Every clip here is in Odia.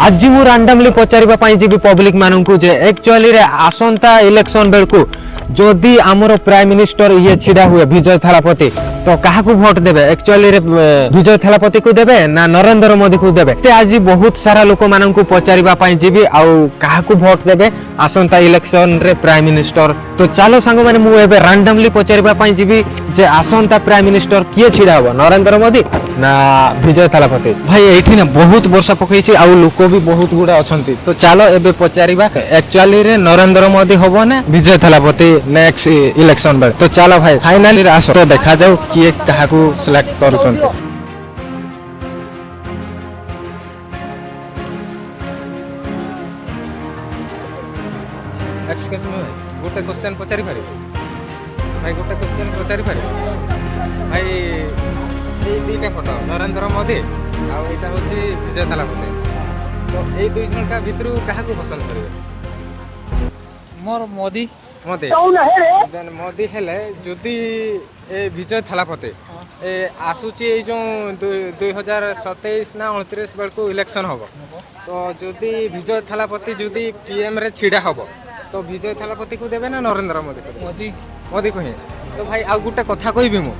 आज मु रांडमली पचारिबा जी पब्लिक मानू जे एक्चुअली रे आसंता इलेक्शन बेलकू जदि आमर प्राइम मिनिस्टर ये छिड़ा हुए विजय थालापति तो क्या भोट देवे एक्चुअली रे विजय थालापति को देवे ना नरेंद्र मोदी को देवे ते आज बहुत सारा लोक मान को पचारिबा जीवी आउ क्या भोट देवे आसंता इलेक्शन रे प्राइम मिनिस्टर तो चलो सांग माने मु एबे रैंडमली पचारिबा जीवी जे आसंता प्राइम मिनिस्टर किए छिड़ा हो नरेंद्र मोदी ना विजय थालापति भाई एठी ना बहुत वर्षा पकईछि आउ लोक भी बहुत गुडा अछंती तो चलो एबे पचारिबा एक्चुअली रे नरेंद्र मोदी होबो ना विजय थालापति नेक्स्ट इलेक्शन बेल तो चलो भाई फाइनली आसो तो देखा जाऊ किए काहाकू सिलेक्ट करूछंती। एक्सक्यूज मी भाई गोटे क्वेश्चन पचारि पारे भाई गोटे क्वेश्चन पचारि पारे भाई ये दुईटा फोटो नरेंद्र मोदी आ एटा होची विजय थालापति तो ए दुई जन का भितरु काहाकू पसंद करबे मोर मोदी मोदी देन मोदी हेले जदि ए विजय थालापति ए आसुची ए जो 2027 ना 29 बेलकू इलेक्शन होबो तो जदि विजय थालापति जदि पीएम रे छिड़ा होबो तो विजय थालापति को देबे ना नरेंद्र मोदी को मोदी मोदी को ही तो भाई आ गुटे कथा कहबी मु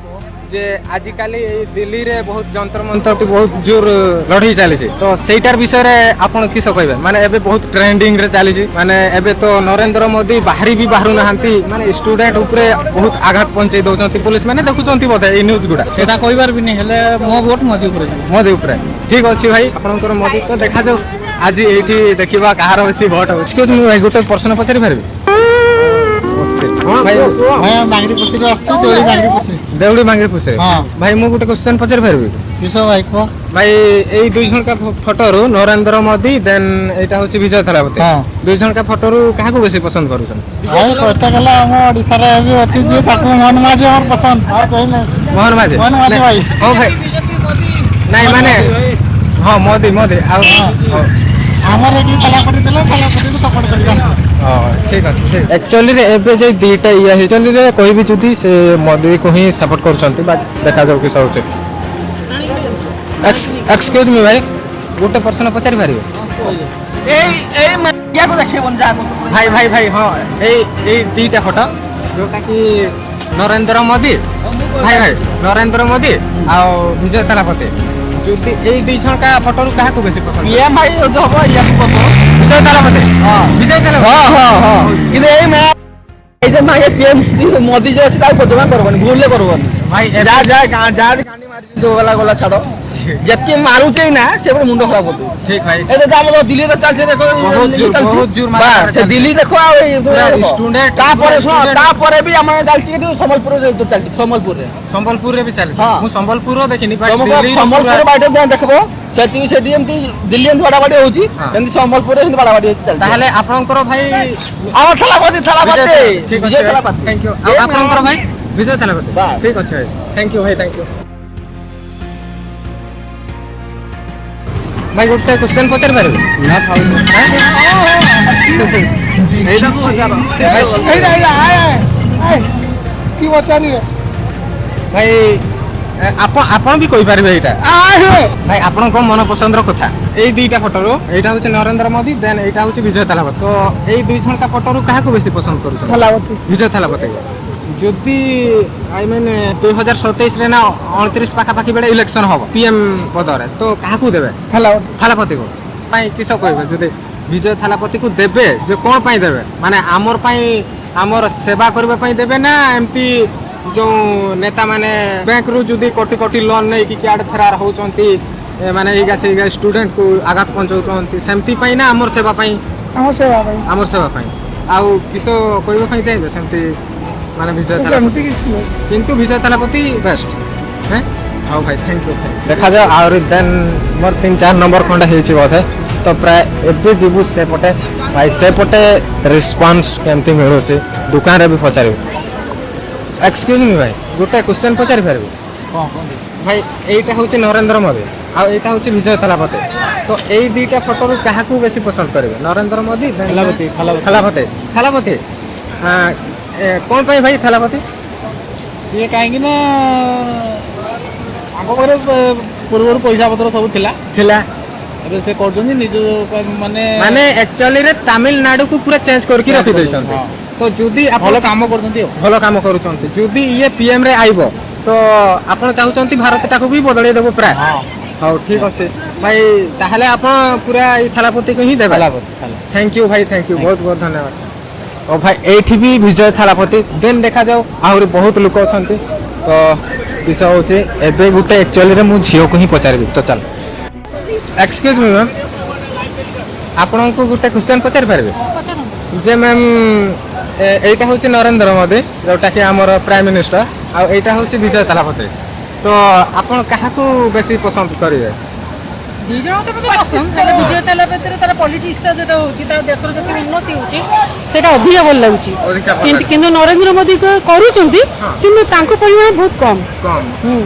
जे आजिकाली दिल्ली रे बहुत जंतर मंतर बहुत जोर लड़ाई चली तो सेटार विषय रे आपण किस कहबे माने एबे बहुत ट्रेंडिंग रे चली माने एबे तो नरेंद्र मोदी बाहरी भी बाहरु नाहंती माने स्टूडेंट ऊपर बहुत आघात पहुंचे दउचंती पुलिस माने देखुचंती बोधे ए न्यूज गुडा सेटा कहबार भी नहीं हेले मो वोट मोदी ऊपर मोदी ऊपर ठीक अछि भाई आपनकर मोदी तो देखा जाऊ आज एठी देखिबा कहार बेसी वोट हो एक्सक्यूज मी भाई गुटे प्रश्न पचारि पारबे भाई मांगरी पुसी रे आछी देवड़ी मांगरी पुसी हां भाई मु गुटे क्वेश्चन पचारि पारबे किसो भाई को भाई ए दुई जन का फोटो रो नरेंद्र मोदी देन एटा होची विजय थालापति दुई जन का फोटो रो काहा को बेसी पसंद करूछन भाई कोटा गला हम ओडिसा रे भी अछि जे ताको मन माजे हमर पसंद आ कहले मोहन माझे भाई ओ भाई नहीं माने हां मोदी मोदी हमर एडी थालापति को सपोर्ट करि जान ठीक अछि ठीक एक्चुअली रे एबे जे दीटा या एक्चुअली रे कोई भी जुदी से मोदी को ही सपोर्ट करूछंती बट देखा जाऊ कि होचे एक्सक्यूज मी भाई गोटे प्रश्न पचारि पारिबे ए मगिया को देखे बन जा भाई भाई भाई हां ए दीटा फोटो जोटा कि नरेंद्र मोदी भाई भाई नरेंद्र मोदी आ विजय थालापति जुदी ए दुई जन का फोटो रू काहा को बेसी पसंद पीएम भाई जो हबो या को विजय थालापति हां विजय थालापति हां इदे ए मैं ए जे मागे पीएम मोदी जो अछि ता को जमा करबन भूल ले करबन भाई जा जा गांडी मारी जो गला छाड़ो जत्के मारू छै ना से मुंडो खराब होतो ठीक भाई ए तो हम दिल्ली तो चल से देखो बहुत जोर मार से दिल्ली देखो स्टूडेंट ता परे भी हम जाल छी संबलपुर तो चल संबलपुर रे भी चल मु संबलपुर रो देखिनी दिल्ली संबलपुर बाटे जा देखबो सेति सेति एमती दिल्ली बड़ा बाडी होची एमती संबलपुर रे बड़ा बाडी होची चल ताहले आपनकर भाई आ थालापति ठीक विजय थालापति थैंक यू आपनकर भाई विजय थालापति ठीक अछि भाई थैंक यू भाई गोटे क्वेश्चन पचारि पारे ना एटा को हजार की पचारि भाई आपण भी कहि पारबे एटा भाई आपण को मन पसंद रो कथा ए दुईटा फोटो रो एटा होचे नरेंद्र मोदी देन एटा होचे विजय थालापति तो ए दुई जन का फोटो रो काहा को बेसी पसंद करू थालापति विजय थालापति जदि आई मीन 2027 रे ना 29 पाखा पाखी बेडे इलेक्शन होबो पीएम पद रे तो काहा को देबे थालापति को पाई किसो कहबे जदि विजय थालापति को देबे जे कोन पाई देबे माने आमर पाई आमर सेवा करबे पाई देबे ना एम्ति जो नेता माने बैंक रु जदि कोटी कोटी लोन नै कि कार्ड फेरार होचंती माने एगा से स्टूडेंट को आघात पहुंचौचंती सेमती पाई ना आमर सेवा पाई आमर सेवा पाई आउ किसो कहबे पाई चाहिबे सेमती माने विजय थालापति किंतु विजय थालापति बेस्ट हैं हां भाई थैंक यू देखा जा और देन मोर 3-4 नंबर खंडा हेछि बोधे तो प्राय एबे जीबु से पटे भाई से पटे रिस्पांस केमती मिलो से दुकान रे भी पचारि एक्सक्यूज मी भाई गोटे क्वेश्चन पचारि परबे भाई एटा होछि नरेंद्र मोदी आ एटा होछि विजय थालापति तो एई दुईटा फोटो रू काहा को बेसी पसंद करबे नरेंद्र मोदी थालापति कौन पाई भाई थालापति सी कहीं ना आग पूर्व पैसा पत्र सब थिला ଏବେ ସେ କରୁଛନ୍ତି ନିଜ ମାନେ ମାନେ एक्चुअली रे तमिलनाडु को पूरा चेंज करके रखि दैछन्ते हाँ। तो जदि ଭଲ आपण କାମ କରୁଛନ୍ତି ଆଉ ଭଲ काम करूछन्ते जदि ये पीएम रे आइबो तो आपण चाहुछन्ती भारत टाको भी बदलै देबो प्राय ହଁ हाउ ठीक अछि भाई ताहले आपण पूरा ई थालापति को ही देबे थैंक यू भाई थैंक यू बहुत बहुत धन्यवाद और भाई एठी भी विजय थालापति देन देखा जाओ आहुरी बहुत लोक अछन्ती तो किस होचे एबे गुटे एक्चुअली रे मु झियो को ही पचारबी तो चल एक्सक्यूज मी मैम आपन को गुटे क्वेश्चन पचार पारबे जे मैम एटा होची नरेंद्र मोदी जोटा कि हमर प्राइम मिनिस्टर आ एटा होची विजय थालापति तो आपन काहा को बेसी पसंद करिवे ଦି ଜଣ ତ ମୋତେ ପସନ୍ଦ ହେଲେ ବିଜୟ ତାଲାପତିରେ ତାର ପଲିଟିକ୍ସଟା ଯେଟା ହେଉଛି ତାର ଦେଶର ଯେତିକି ଉନ୍ନତି ହେଉଛି ସେଇଟା ଅଧିକା ଭଲ ଲାଗୁଛି ଅଧିକା ଭଲ ଲାଗୁଛି। କିନ୍ତୁ ନରେନ୍ଦ୍ର ମୋଦି କରୁଛନ୍ତି କିନ୍ତୁ ତାଙ୍କ ପରିମାଣ ବହୁତ କମ୍ कम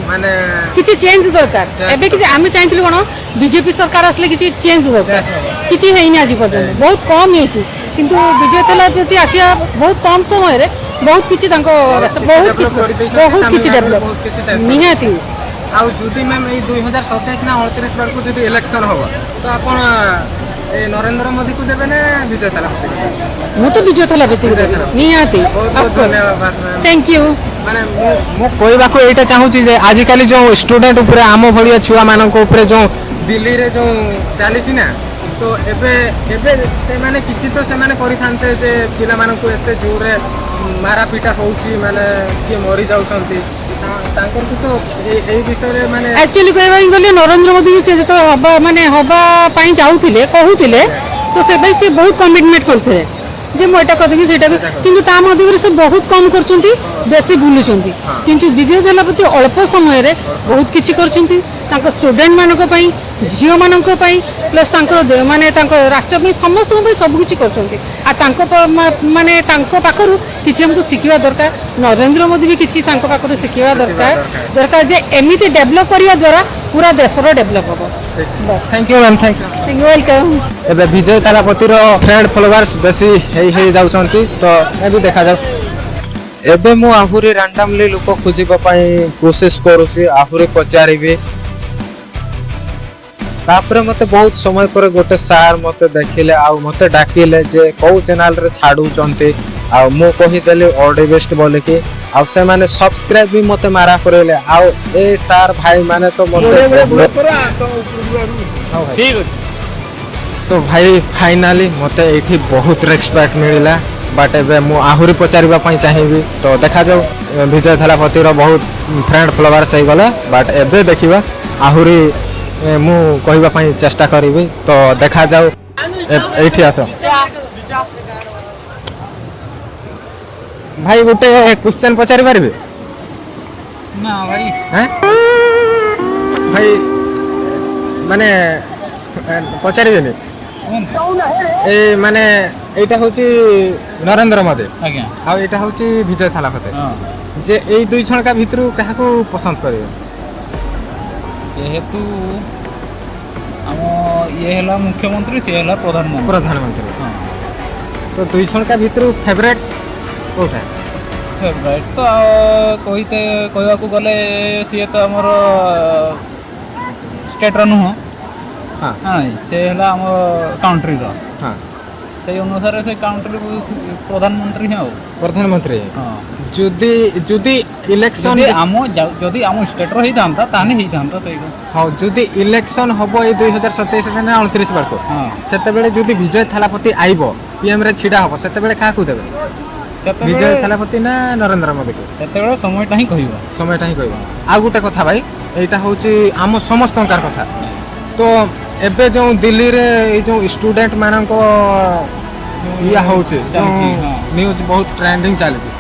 माने କିଛି ଚେଞ୍ଜ ଦରକାର ଏବେ କିଛି ଆମେ ଚାହିଁଥିଲୁ କ'ଣ ବିଜେପି ସରକାର ଆସିଲେ କିଛି ଚେଞ୍ଜ ଦରକାର କିଛି ହେଇନି ଆଜି ପର୍ଯ୍ୟନ୍ତ ବହୁତ କମ୍ ହେଇଛି କିନ୍ତୁ ବିଜୟ ତାଲାପତି ଆସିବା ବହୁତ କମ୍ ସମୟରେ ବହୁତ କିଛି ତାଙ୍କ ବହୁତ କିଛି ଡେଭଲପ୍ ନିହାତି आउ जुदी मैम ये 2027 ना 29 बेल को जुदी इलेक्शन होबो तो आपण ए नरेंद्र मोदी को देबे ना विजय थालापति ମୁଁ ତ ବିଜୟ ତାଲାପତି ନିହାତି बहुत बहुत धन्यवाद मैम थैंक यू माने मो कहबा को एटा चाहूची जे आज काली जो स्टूडेंट ऊपर आम भलिया छुआ मानन को ऊपर जो दिल्ली रे जो चाली छी ना तो एबे एबे से माने किछि तो से माने करि थानते जे पिला मानन को एते जोरे मारा पीटा होउची माने के मरि जाउसंती तांकर को तो ए विषय रे माने एक्चुअली कहबा गले नरेंद्र मोदी भी से जो हबा माने हबा पई जाउथिले कहूथिले तो से भाई से बहुत कमिटमेंट करथे जे मो एटा करदेबी सेटा किंतु ता मध्यरे से बहुत कम करचंती बेसी भूलुचंती किंतु विजय थालापति अल्प समय रे बहुत किछि करचंती तांको स्टूडेंट मानक पई झियो मानक पई प्लस तांको माने तांको राष्ट्र पई समस्त पई सब किछि करचंती आ तांको माने तांको पाखरु किछि हमको सिखिबा दरकार नरेंद्र मोदी भी किछि तांको पाखरु सिखिबा दरकार जे एमिति डेवलप करिया द्वारा पूरा देशर डेवलप हो बस thank you ma'am thank you welcome एबे विजय थालापति रो फ्रेंड फॉलोअर्स बेसी हे जाउछंती तो एबे देखा जाउ एबे मु आहुरी रैंडमली लोक खोजिबा पई कोशिश करूची आहुरी पचारिबे तापरे मते बहुत समय पर गोटे सार मते देखिले आ मते डाकिले जे कौ चैनल रे छाडू चंती आ मु कहि देली ऑडी बेस्ट बोले कि आ से माने सब्सक्राइब भी मते मारा करेले आ ए सार भाई माने तो मते ଠିକ ଅଛି तो भाई फाइनाली मते एठी बहुत रेस्पेक्ट मिलिला बट एबे मु आहुरी पचारिबा पई चाहिबी तो देखा जाऊ विजय थालापति रो बहुत फ्रेंड फॉलोअर्स हे गले बट एबे देखिबा आहुरी मु कहबा पई चेष्टा करिबी तो देखा जाऊ एठी आसो भाई गोटे क्वेश्चन पचारि पारबे ନା ଭାଇ हैं भाई माने पचारिबेनी ए माने एटा होची नरेंद्र मोदी ଆଜ୍ଞା आ एटा होची विजय थालापति ହଁ जे एई दुई जण का भितरु काहाको पसंद करिवे ଯେହେତୁ ଆମ ଇଏ ହେଲା ମୁଖ୍ୟମନ୍ତ୍ରୀ ସିଏ ହେଲା ପ୍ରଧାନମନ୍ତ୍ରୀ प्रधानमंत्री ହଁ तो दुई जण का भितरु फेवरेट कोठा ଫେଭରାଇଟ୍ ତ କହିବାକୁ ଗଲେ ସିଏ ତ ଆମର ଷ୍ଟେଟ୍ର ନୁହଁ हाँ ନାଇଁ ସେ ହେଲା ଆମ କାଉଣ୍ଟ୍ରିର हाँ ସେଇ ଅନୁସାରେ ସେ କାଉଣ୍ଟ୍ରି ପ୍ରଧାନମନ୍ତ୍ରୀ ହିଁ ଆଉ प्रधानमंत्री ହଁ जुदी जुदी इलेक्शन ଯଦି ଆମ ଷ୍ଟେଟ୍ର ହେଇଥାନ୍ତା ତାହେଲେ ହେଇଥାନ୍ତା ସେଇଟା हाँ जुदी इलेक्शन हबो ए 2027 रे ना 29 बार को ହଁ सेते बेले जुदी विजय थालापति आइबो पीएम रे छिडा हबो सेते बेले काहा को देबे विजय थालापति ना नरेंद्र मोदी को ସେତେବେଳେ ସମୟଟା ହିଁ କହିବ সময়টা ହିଁ କହିବ ଆଉ ଗୋଟେ କଥା ଭାଇ ଏଇଟା ହେଉଛି ଆମ ସମସ୍ତଙ୍କର କଥା ତ ଏବେ ଯେଉଁ ଦିଲ୍ଲୀରେ ଏଇ ଯେଉଁ ଷ୍ଟୁଡେଣ୍ଟ ମାନଙ୍କ ଇଏ ହେଉଛି ଚାଲିଛି, ହଁ। ନ୍ୟୁଜ୍ ବହୁତ ଟ୍ରେଣ୍ଡିଂ ଚାଲିଛି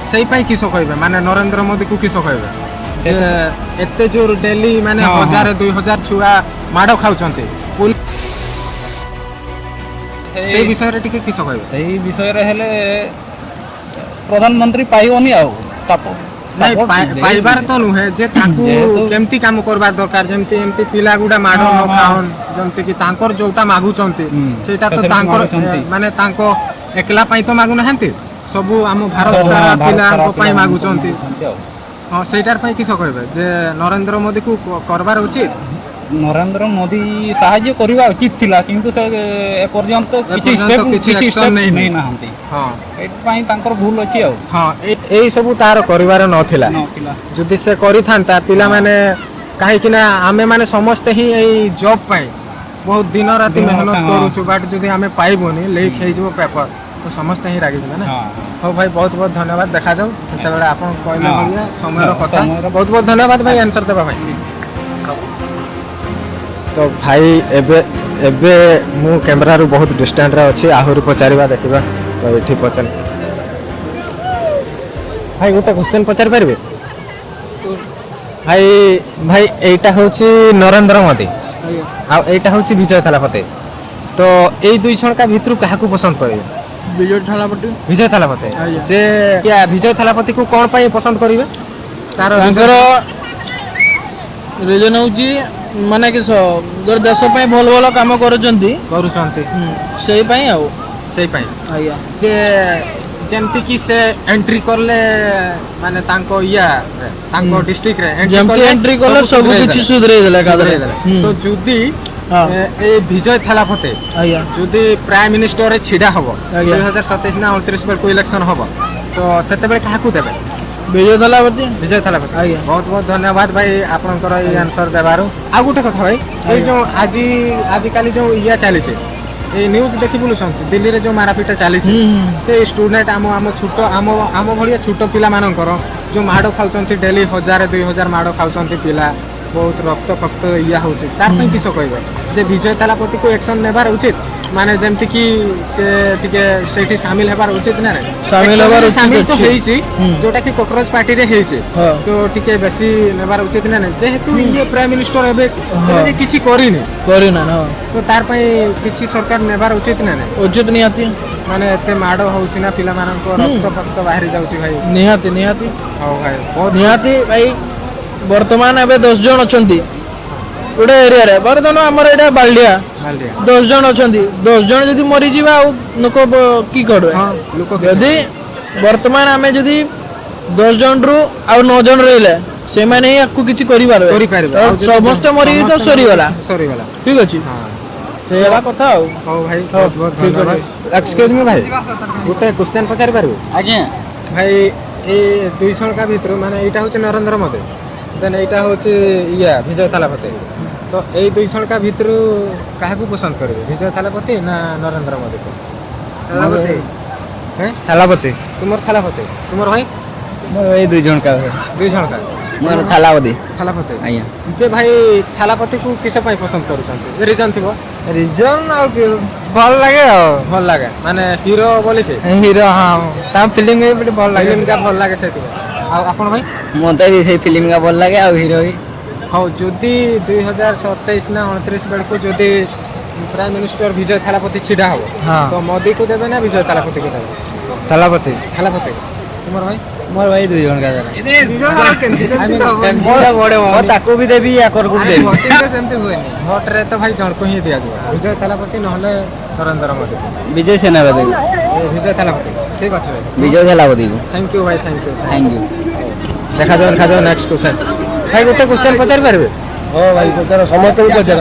ସେଇ ପାଇଁ କିସ କହିବେ ମାନେ ନରେନ୍ଦ୍ର ମୋଦିକୁ କିସ କହିବେ ଯେ ଏତେ ଜୋର ଡେଲି ମାନେ ହଁ, ହଁ। 1000-2000 ଛୁଆ ମାଡ଼ ଖାଉଛନ୍ତି ସେଇ ବିଷୟରେ ଟିକେ କିସ କହିବେ ସେଇ ବିଷୟରେ ହେଲେ ପ୍ରଧାନମନ୍ତ୍ରୀ ପାଇବନି ଆଉ ନାଇଁ ପାଇବାର ତ ନୁହେଁ ଯେ ତାଙ୍କୁ ଯେହେତୁ- କେମିତି କାମ କରିବା ଦରକାର ଯେମିତି ଏମିତି ପିଲା ଗୁଡା ମାଡ଼ ହଁ, ନ ହଁ। ଖାଉନ୍ ଯେମିତି କି ତାଙ୍କର ଯୋଉଟା ମାଗୁଛନ୍ତି ସେଇଟା ତ ସେମିତି ତାଙ୍କର ମାଗୁଛନ୍ତି। ମାନେ ତାଙ୍କ ଏକଲା ପାଇଁ ତ ମାଗୁନାହାନ୍ତି ସବୁ ଆମ ଭାରତ ସବୁ, ସାରା ହଁ, ଭାରତ ପିଲାଙ୍କ ସାରା ପାଇଁ ପିଲାମାନଙ୍କୁ ମାଗୁଛନ୍ତି ମାଗୁଛନ୍ତି ଆଉ। ହଁ ସେଇଟାର ପାଇଁ କିସ କହିବେ ଯେ ନରେନ୍ଦ୍ର ମୋଦିକୁ କରବାର ଉଚିତ ନରେନ୍ଦ୍ର ମୋଦି ସାହାଯ୍ୟ କରିବା ଉଚିତ ଥିଲା କିନ୍ତୁ ସେ ଏପର୍ଯ୍ୟନ୍ତ କିଛି ଷ୍ଟେପ୍ କିଛି କିଛି action ଷ୍ଟେପ୍ ନେଇନି। ନେଇନାହାନ୍ତି ହଁ ଏଥିପାଇଁ ତାଙ୍କର ଭୁଲ ଅଛି ଆଉ ହଁ ଏଇ ସବୁ ତାର କରିବାର ନଥିଲା ନଥିଲା ଯଦି ସେ କରିଥାନ୍ତା ପିଲାମାନେ କାହିଁକି ନା ଆମେ ମାନେ ସମସ୍ତେ ହିଁ ଏଇ ଜବ୍ ପାଇଁ ବହୁତ ଦିନ ରାତି ଦିନ ମେହନତ ରାତି, ହଁ। କରୁଛୁ ବଟ୍ ଯଦି ଆମେ ପାଇବୁନି ଲିକ୍ ହେଇଯିବ ପେପର ତ ସମସ୍ତେ ହିଁ ରାଗିଯିବେ ନା ହଁ ହଉ ଭାଇ ବହୁତ ବହୁତ ଧନ୍ୟବାଦ ଦେଖାଯାଉ ସେତେବେଳେ ଆପଣ କହିଲେ ହଁ। ଭଳିଆ ସମୟର ହଁ, କଥା ସମୟର ବହୁତ ବହୁତ ଧନ୍ୟବାଦ ଭାଇ ଆନ୍ସର ଦେବା ପାଇଁ ତ ଭାଇ ଏବେ ଏବେ ମୁଁ କ୍ୟାମେରାରୁ ବହୁତ ଡିଷ୍ଟାନ୍ସରେ ଅଛି ଆହୁରି ପଚାରିବା ଦେଖିବା ତ ଏଠି ପଚାର ଭାଇ ଗୋଟେ କ୍ୱେଶ୍ଚନ୍ ପଚାରି ପାରିବେ ଭାଇ ଭାଇ ଏଇଟା ହେଉଛି ନରେନ୍ଦ୍ର ମୋଦି ଆଉ ଏଇଟା ହେଉଛି ବିଜୟ ଥାଲାପତି ତ ଏଇ ଦୁଇ ଜଣକା ଭିତରୁ କାହାକୁ ପସନ୍ଦ କରିବେ ବିଜୟ ଥାଲାପତି ବିଜୟ ଥାଲାପତି ଆଜ୍ଞା। ଯେ ବିଜୟ ଥାଲାପତିକୁ କ'ଣ ପାଇଁ ପସନ୍ଦ କରିବେ ତାର ତାଙ୍କର ରିଜନ ହେଉଛି ମାନେ କିସ ଗୋଟେ ଦେଶ ପାଇଁ ଭଲ ଭଲ କାମ କରୁଛନ୍ତି କରୁଛନ୍ତି ସେଇ ପାଇଁ ଆଉ ସେଇ ପାଇଁ ଆଜ୍ଞା ଯେ ଯେମିତିକି ସେ ଏଣ୍ଟ୍ରି କଲେ ମାନେ ତାଙ୍କ ତାଙ୍କ ଡିଷ୍ଟ୍ରିକ୍ଟରେ ଯେମିତି ଏଣ୍ଟ୍ରି କଲେ ସବୁ କିଛି ସୁଧରେଇ ଦେଲେ ଏକାଥରେ ତ ଯଦି ହଁ। ଏ ବିଜୟ ଥାଲାପତି ଆଜ୍ଞା ଯଦି ପ୍ରାଇମ ମିନିଷ୍ଟରରେ ଛିଡ଼ା ହବ ଆଜ୍ଞା। 2027 ନା 29 ବେଳକୁ ଇଲେକ୍ସନ ହବ ତ ସେତେବେଳେ କାହାକୁ ଦେବେ ବିଜୟ ଥାଲାପତି ବିଜୟ ଥାଲାପତି ଆଜ୍ଞା। ବହୁତ ବହୁତ ଧନ୍ୟବାଦ ଭାଇ ଆପଣଙ୍କର ଏଇ ଆନ୍ସର ଦେବାରୁ ଆଉ ଗୋଟେ କଥା ଭାଇ ଏଇ ଯେଉଁ ଆଜିକାଲି ଯେଉଁ ଚାଲିଛି এই নিউজ দেখি বুলুଛନ୍ତି দিল্লীରେ ଯେଉଁ ମାରାପିଟା ଚାଲିଛି ସେ ଷ୍ଟୁଡେଣ୍ଟ ଆମ ଛୋଟ ଆମ ଭଳିଆ ଛୋଟ ପିଲାମାନଙ୍କର ଯେଉଁ ମାଡ଼ ଖାଉଛନ୍ତି ଡେଲି 1000-2000 ମାଡ଼ ଖାଉଛନ୍ତି ପିଲା ବହୁତ ରକ୍ତ ଫକ୍ତ ହେଉଛି ତା ପାଇଁ କିସ କହିବେ ଯେ ବିଜୟ ଥାଲାପତିକୁ ଆକ୍ସନ ନେବାର ଉଚିତ ମାନେ ଯେମିତିକି ସେ ଟିକେ ସେଇଠି ସାମିଲ ହେବାର ଉଚିତ ନା ନାହିଁ ସାମିଲ ହେବାର ଉଚିତ ସାମିଲ ତ ଅଛି। ହେଇଛି ଯୋଉଟାକି କକରୋଜ ପାର୍ଟିରେ ହେଇଛି ହଁ। ତ ଟିକେ ବେଶୀ ନେବାର ଉଚିତ ନା ନାହିଁ ଯେହେତୁ ଇଏ ପ୍ରାଇମ ମିନିଷ୍ଟର ଏବେ କିଛି କରିନି କରିନା ହଁ ତ ତାର ପାଇଁ କିଛି ସରକାର ନେବାର ଉଚିତ ନା ନାହିଁ ଉଚିତ ନିହାତି ମାନେ ଏତେ ମାଡ଼ ହଉଛି ନା ପିଲାମାନଙ୍କ ରକ୍ତ ଫକ୍ତ ବାହାରି ଯାଉଛି ଭାଇ ନିହାତି ନିହାତି ହଉ ଭାଇ ବହୁତ ନିହାତି ଭାଇ ବର୍ତ୍ତମାନ ଏବେ 10 ଜଣ ଅଛନ୍ତି ଗୋଟେ ଏରିଆରେ ବର୍ତ୍ତମାନ ଆମର ଏଇଟା ବାଲଡିଆ ମାଲଦିଆ 10 ଜଣ ଅଛନ୍ତି 10 ଜଣ ଯଦି ମରିଯିବା ଆଉ ଲୋକ କି କରିବେ ହଁ ଲୋକ ଯଦି ବର୍ତ୍ତମାନ ଆମେ ଯଦି 10 ଜଣରୁ ଆଉ 9 ଜଣ ରହିଲେ ସେମାନେ ହିଁ ଆକୁ କିଛି କରିପାରିବେ କରିପାରିବେ ତ ଆଉ ଯଦି ସମସ୍ତେ ମରିକି ତ ସରିଗଲା ସରିଗଲା ଠିକ ଅଛି ହଁ ସେଇ ହେଲା କଥା ଆଉ ହଉ ଭାଇ ହଉ, ବହୁତ ବହୁତ ଠିକ ଧନ୍ୟବାଦ ଏକ୍ସକ୍ୟୁଜ ମି ଭାଇ ଗୋଟେ କ୍ୱେଶ୍ଚନ୍ ପଚାରି ପାରିବୁ ଆଜ୍ଞା ଭାଇ ଏଇ ଦୁଇ ଜଣକା ଭିତରୁ ମାନେ ଏଇଟା ହେଉଛି ନରେନ୍ଦ୍ର ମୋଦି ଦେନ୍ ଏଇଟା ହେଉଛି ବିଜୟ ଥାଲାପତି ତ ଏଇ ଦୁଇ ଜଣକା ଭିତରୁ କାହାକୁ ପସନ୍ଦ କରିବେ ବିଜୟ ଥାଲାପତି ନା ନରେନ୍ଦ୍ର ମୋଦିକୁ ଥାଲାପତି ଥାଲାପତି ତୁମର ଥାଲାପତି ତୁମର ଭାଇ ଏଇ ଦୁଇ ଜଣ ଦୁଇ ଜଣକା ମୋର ଥାଲାପତି ଥାଲାପତି ଆଜ୍ଞା ଯେ ଭାଇ ଥାଲାପତିକୁ କିସ ପାଇଁ ପସନ୍ଦ କରୁଛନ୍ତି ରିଜନ୍ ଥିବ ରିଜନ ଆଉ ଭଲ ଲାଗେ ଆଉ ଭଲ ଲାଗେ ମାନେ ହିରୋ ବୋଲିକି ହିରୋ ହଁ ତା ଫିଲ୍ମ ବି ଭଲ ଲାଗେ ଫିଲ୍ମଟା ଭଲ ଲାଗେ ସେଥିପାଇଁ ଆଉ ଆପଣ ଭାଇ ମତେ ବି ସେଇ ଫିଲ୍ମ କା ଭଲ ଲାଗେ ଆଉ ହିରୋ ବି ହଉ ଯଦି 2027 ନା 29 ବେଳକୁ ଯଦି ପ୍ରାଇମ ମିନିଷ୍ଟର ବିଜୟ ଥାଲାପତି ଛିଡ଼ା ହବ ହଁ। ତ ମୋଦିକୁ ଦେବେ ନା ବିଜୟ ଥାଲାପତିକୁ ଦେବେ ଥାଲାପତି ଥାଲାପତି ତୁମର ଭାଇ ମୋର ଭାଇ ଦୁଇ ଜଣ I ତାକୁ ବି ଦେବି ଆକରକୁ ବି ଦେବି ସେମିତି ହୁଏନି ଭୋଟରେ ତ ଭାଇ ଜଣକୁ ହିଁ ଦିଆଯିବ ବିଜୟ ଥାଲାପତି ନହେଲେ ନରେନ୍ଦ୍ର ମୋଦି ବିଜୟ ସେନାପତି ବିଜୟ ଥାଲାପତି ଠିକ ଅଛି ଭାଇ ବିଜୟ ଥାଲାପତିକୁ ଥ୍ୟାଙ୍କ ୟୁ ଭାଇ ଥ୍ୟାଙ୍କ ୟୁ ଥ୍ୟାଙ୍କ ୟୁ ଦେଖାଯାଉ ନେକ୍ସଟ କ୍ୱେଶ୍ଚନ୍ ଭାଇ ଗୋଟେ କ୍ୱେଶ୍ଚନ୍ ପଚାରି ପାରିବେ ହଁ ଭାଇ ପଚାର ସମସ୍ତଙ୍କୁ ପଚାର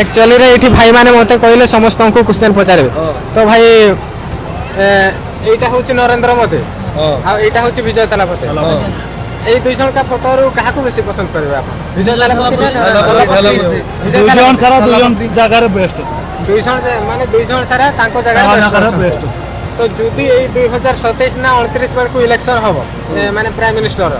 ଆକ୍ଚୁଆଲିରେ ଏଇଠି ଭାଇମାନେ ମୋତେ କହିଲେ ସମସ୍ତଙ୍କୁ କ୍ୱେଶ୍ଚନ୍ ପଚାରିବେ ତ ଭାଇ ଏଇଟା ହେଉଛି ନରେନ୍ଦ୍ର ମୋଦି ଆଉ ଏଇଟା ହେଉଛି ବିଜୟ ଥାଲାପତି ଏଇ ଦୁଇ ଜଣକା ଫଟୋରୁ କାହାକୁ ବେଶୀ ପସନ୍ଦ କରିବେ ଆପଣ ବିଜୟ ଥାଲାପତି ସାରା ଦୁଇ ଜଣ ଜାଗାରେ ବେଷ୍ଟ ଦୁଇ ଜଣ ମାନେ ଦୁଇ ଜଣ ସାରା ତାଙ୍କ ଜାଗାରେ ବେଷ୍ଟ ତ ଯଦି ଏଇ 2027 ନା 29 ବେଳକୁ ଇଲେକ୍ସନ ହବ ମାନେ ପ୍ରାଇମ ମିନିଷ୍ଟର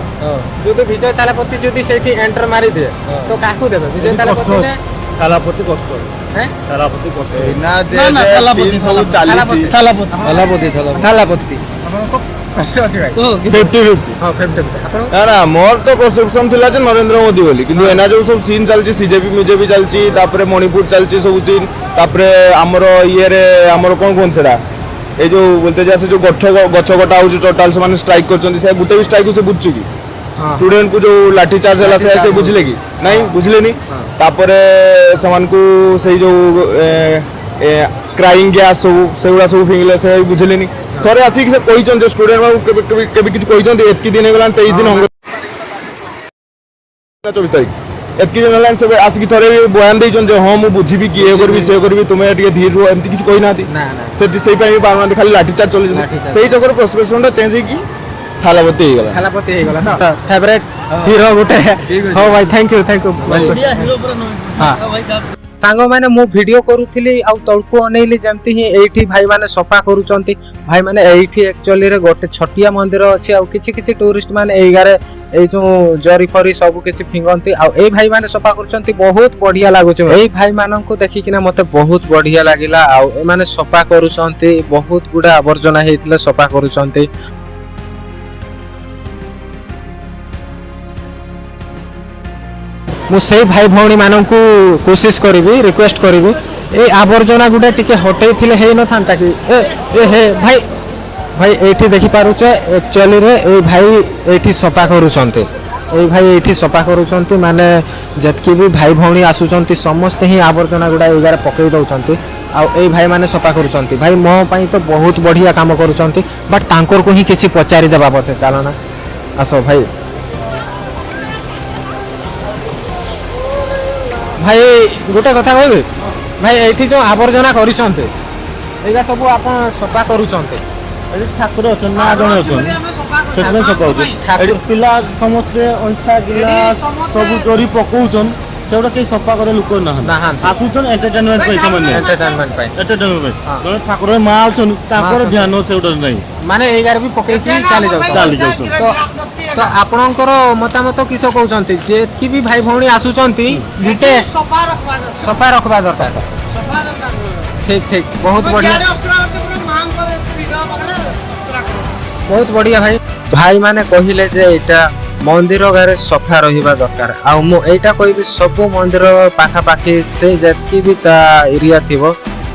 ଯଦି ବିଜୟ ଥାଲାପତି ଯଦି ସେଇଠି ଏଣ୍ଟର ମାରିଦିଏ ତ କାହାକୁ ଦେବେ ବିଜୟ ଥାଲାପତି ନା ଥାଲାପତି କଷ୍ଟ ଅଛି ହେଁ? ଥାଲାପତି କଷ୍ଟ ନା ଥାଲାପତି ଥାଲାପତି ଥାଲାପତି ଆପଣଙ୍କ କଷ୍ଟ ଅଛି ଭାଇ 50-50 ହଁ 50 ଆପଣ ନା ନା ମୋର ତ ପରସେପସନ ଥିଲା ଯେ ନରେନ୍ଦ୍ର ମୋଦି ବୋଲି କିନ୍ତୁ ଏନା ଯୋଉ ସବୁ ସିନ୍ ଚାଲିଛି ସିଜେପି ମିଜେପି ଚାଲିଛି ତାପରେ ମଣିପୁର ଚାଲିଛି ସବୁ ସିନ୍ ତାପରେ ଆମର ଇଏରେ ଆମର କ'ଣ କୁହନ୍ତି ସେଟା এই যে বলতে যে আছে যে গছ কটা হচ্ছে টোটাল ସେମାନେ ଷ୍ଟ୍ରାଇକ୍ କରୁଛନ୍ତି ସେ ଗୋଟେ ବି ଷ୍ଟ୍ରାଇକ୍ ସେ ବୁଝୁଛୁ କି ଷ୍ଟୁଡେଣ୍ଟକୁ ଯୋଉ ଲାଠି ଚାର୍ଜ ହେଲା ସେ ବୁଝିଲେ କି ନାଇଁ ବୁଝିଲେନି ତାପରେ ସେମାନଙ୍କୁ ସେଇ ଯୋଉ କ୍ରାଇଂ ଗ୍ୟାସ୍ ସବୁ ସେଗୁଡ଼ା ସବୁ ଫିଙ୍ଗିଲେ ସେ ବୁଝିଲେନି ଥରେ ଆସିକି ସେ କହିଛନ୍ତି ଯେ ଷ୍ଟୁଡେଣ୍ଟ ମାନଙ୍କୁ କେବେ କିଛି କହିଛନ୍ତି ଏତିକି ଦିନ ହେଇଗଲାଣି 23 ଦିନ 24 ତାରିଖ ଏତିକି ଦିନ ହେଲାଣି ସେ ଆସିକି ଥରେ ବୟାନ ଦେଇଛନ୍ତି ଯେ ହଁ ମୁଁ ବୁଝିବି କି ଇଏ କରିବି ସେ କରିବି ତୁମେ ଟିକେ ଧୀର ରୁହ ଏମିତି କିଛି କହିନାହାନ୍ତି ନା ନା ସେଠି ସେଇ ପାଇଁ ବି ପାରୁନାହାନ୍ତି ଖାଲି ଲାଠିଚାର୍ଜ ଚଲେଇଛନ୍ତି ଲାଠିଚାର୍ଜ। ସେଇ ଚକ୍କର ପ୍ରସ୍ପେକ୍ସନଟା ଚେଞ୍ଜ ହେଇକି ଥାଲାପତି ହେଇଗଲା ଥାଲାପତି ହେଇଗଲା ତ ଫେଭରେଟ ହିରୋ ଗୋଟେ ହଉ ଭାଇ ଥ୍ୟାଙ୍କ ୟୁ ହଁ ସାଙ୍ଗମାନେ ମୁଁ ଭିଡ଼ିଓ କରୁଥିଲି ଆଉ ତଳକୁ ଅନେଇଲି ଯେମିତି ହିଁ ଏଇଠି ଭାଇମାନେ ସଫା କରୁଛନ୍ତି ଭାଇମାନେ ଏଇଠି ଆକ୍ଚୁଆଲିରେ ଗୋଟେ ଛୋଟିଆ ମନ୍ଦିର ଅଛି ଆଉ କିଛି କିଛି ଟୁରିଷ୍ଟ ମାନେ ଏଇ ଗାରେ ଏଇ ଯୋଉ ଜରି ଫରି ସବୁ କିଛି ଫିଙ୍ଗନ୍ତି ଆଉ ଏଇ ଭାଇମାନେ ସଫା କରୁଛନ୍ତି ବହୁତ ବଢିଆ ଲାଗୁଛି ଏଇ ଭାଇମାନଙ୍କୁ ଦେଖିକିନା ମତେ ବହୁତ ବଢିଆ ଲାଗିଲା ଆଉ ଏମାନେ ସଫା କରୁଛନ୍ତି ବହୁତ ଗୁଡା ଆବର୍ଜନା ହେଇଥିଲେ ସଫା କରୁଛନ୍ତି ମୁଁ ସେଇ ଭାଇ ଭଉଣୀ ମାନଙ୍କୁ କୋशिश କରିବି ରିକ୍ୱେଷ୍ଟ କରିବି এই আবর্জনা গুড়া টিকে হটেই থিলে হেই নথান্তা কি এ হে ভাই ভাই এইটি দেখি পারুছে একচুয়ালি রে এই ভাই এইটি সফা করুছন্তি এই ভাই এইটি সফা করুছন্তি মানে যেতকি भी ভাই ভଉଣୀ আসুছন্তি সমস্তে হি আবর্জনা গুড়া এগারে পকাই দউছন্তি ଆଉ এই ଭାଇ ମାନେ ସଫା କରୁଛନ୍ତି ଭାଇ ମୋ ପାଇଁ ତ ବହୁତ ବଢିଆ କାମ କରୁଛନ୍ତି ବଟ୍ ତାଙ୍କରକୁ ହିଁ କିଛି ପଚାରି ଦେବା ବୋଧେ ଚାଲ ନା ଆସ ଭାଇ ଭାଇ ଗୋଟେ କଥା କହିବେ ଭାଇ ଏଇଠି ଯୋଉ ଆବର୍ଜନା କରିଛନ୍ତି ଏଇଟା ସବୁ ଆପଣ ସଫା କରୁଛନ୍ତି ଏଠି ଠାକୁର ଅଛନ୍ତି ମା ଜଣେ ଅଛନ୍ତି ସେଥିପାଇଁ ସଫା ହଉଛି ଏଠି ପିଲା ସମସ୍ତେ ଅଣ୍ଟା ଗିଲା ସବୁ ଚୋରି ପକଉଛନ୍ ସେଗୁଡ଼ା କେହି ସଫା କରିବା ଲୋକ ନାହାନ୍ତି ଆସୁଛନ୍ ଏଣ୍ଟରଟେନମେଣ୍ଟ ପାଇଁ ସେମାନେ ଏଣ୍ଟରଟେନମେଣ୍ଟ ପାଇଁ ଏଣ୍ଟରଟେନମେଣ୍ଟ ପାଇଁ ଜଣେ ଠାକୁର ମା ଅଛନ୍ତି ତାଙ୍କର ଧ୍ୟାନ ସେଗୁଡ଼ା ନାହିଁ ମାନେ ଏଇ ଗାରେ ବି ପକେଇକି ଚାଲି ଯାଉଛନ୍ତି ତ ଆପଣଙ୍କର ମତାମତ କିସ କହୁଛନ୍ତି ଯେତିକି ବି ଭାଇ ଭଉଣୀ ଆସୁଛନ୍ତି ଗୋଟେ ସଫା ରଖବା ଦରକାର ଠିକ ଠିକ ବହୁତ ବଢିଆ ବହୁତ ବଢିଆ ଭାଇ ଭାଇ ମାନେ କହିଲେ ଯେ ଏଇଟା ମନ୍ଦିର ଗାରେ ସଫା ରହିବା ଦରକାର ଆଉ ମୁଁ ଏଇଟା କହିବି ସବୁ ମନ୍ଦିର ପାଖାପାଖି ସେ ଯେତିକି ବି ତା ଏରିଆ ଥିବ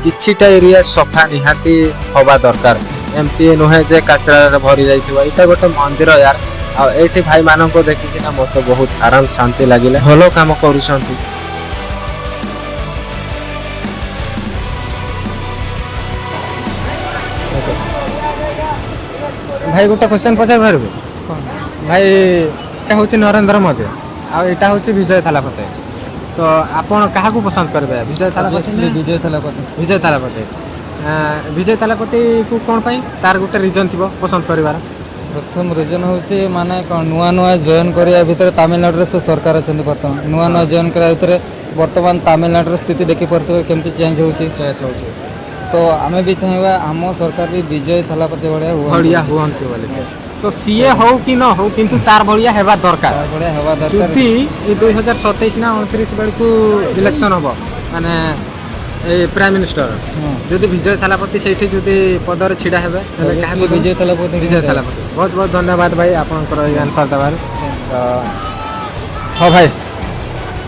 କିଛିଟା ଏରିଆ ସଫା ନିହାତି ହବା ଦରକାର ଏମିତି ନୁହେଁ ଯେ କାଚରାରେ ଭରି ଯାଇଥିବ ଏଇଟା ଗୋଟେ ମନ୍ଦିର ୟାର ଆଉ ଏଇଠି ଭାଇମାନଙ୍କୁ ଦେଖିକିନା ମୋତେ ବହୁତ ଆରାମ ଶାନ୍ତି ଲାଗିଲା ଭଲ କାମ କରୁଛନ୍ତି ଭାଇ ଗୋଟେ କ୍ୱେଶ୍ଚନ୍ ପଚାରି ପାରିବେ ଭାଇ ଏଇଟା ହେଉଛି ନରେନ୍ଦ୍ର ମୋଦି ଆଉ ଏଇଟା ହେଉଛି ବିଜୟ ଥାଲାପତି ତ ଆପଣ କାହାକୁ ପସନ୍ଦ କରିବେ ବିଜୟ ଥାଲାପତି ବିଜୟ ଥାଲାପତି ବିଜୟ ଥାଲାପତିକୁ କ'ଣ ପାଇଁ ତାର ଗୋଟେ ରିଜନ୍ ଥିବ ପସନ୍ଦ କରିବାର ପ୍ରଥମ ରିଜନ୍ ହେଉଛି ମାନେ କ'ଣ ନୂଆ ନୂଆ ଜଏନ୍ କରିବା ଭିତରେ ତାମିଲନାଡୁରେ ସେ ସରକାର ଅଛନ୍ତି ବର୍ତ୍ତମାନ ନୂଆ ନୂଆ ଜଏନ୍ କରିବା ଭିତରେ ବର୍ତ୍ତମାନ ତାମିଲନାଡୁର ସ୍ଥିତି ଦେଖିପାରୁଥିବେ କେମିତି ଚେଞ୍ଜ ହେଉଛି ତ ଆମେ ବି ଚାହିଁବା ଆମ ସରକାର ବି ବିଜୟ ଥାଲାପତି ଭଳିଆ ହୁଅନ୍ତି ବୋଲି ତ ସିଏ ହଉ କି ନ ହଉ କିନ୍ତୁ ତାର ଭଳିଆ ହେବା ଦରକାର ଭଳିଆ ହେବା ଦରକାର ଯଦି ଏ 2027 ନା 29 ବେଳକୁ ଇଲେକ୍ସନ ହବ ମାନେ এই প্রাইম মিনিস্টর যদি বিজয় থালাপতি সেইটি যদি পদরে ছিড়া হবে তাহলে কাহাকু ବିଜୟ ଥାଲାପତି বিজয় থালাপতি বহুত বহুত ধন্যবাদ ভাই আপনার এই আনসর দেবার হ্যাঁ ভাই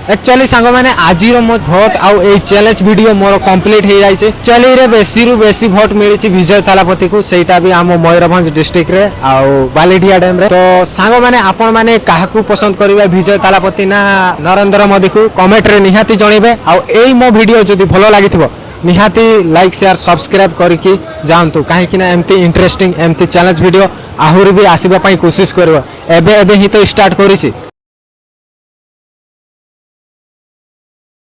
एक्चुअली सांग मैंने आज मो भोट आउ चैलेंज वीडियो मोर कंप्लीट हो जाए एक्चुअली रे बेसी रु बेसी भोट मिली विजय थालापति को सेटा भी आम मयूरभंज डिस्ट्रिक्ट रे आउ बालीडिया डैम रे तो सांग मैंने आपण मैंने काहाकू पसंद करिवे विजय थालापति ना नरेंद्र मोदी को कमेंट रे निहाती जणिबे आउ एई मो वीडियो जदी भलो लागिथिबो निहाती लाइक शेयर सब्सक्राइब करके जातु कहीं एमती इंटरेस्टिंग एमती चैलेंज वीडियो आहुरी भी आसवा कोशिश करबो एबे एबे ही तो स्टार्ट करिछि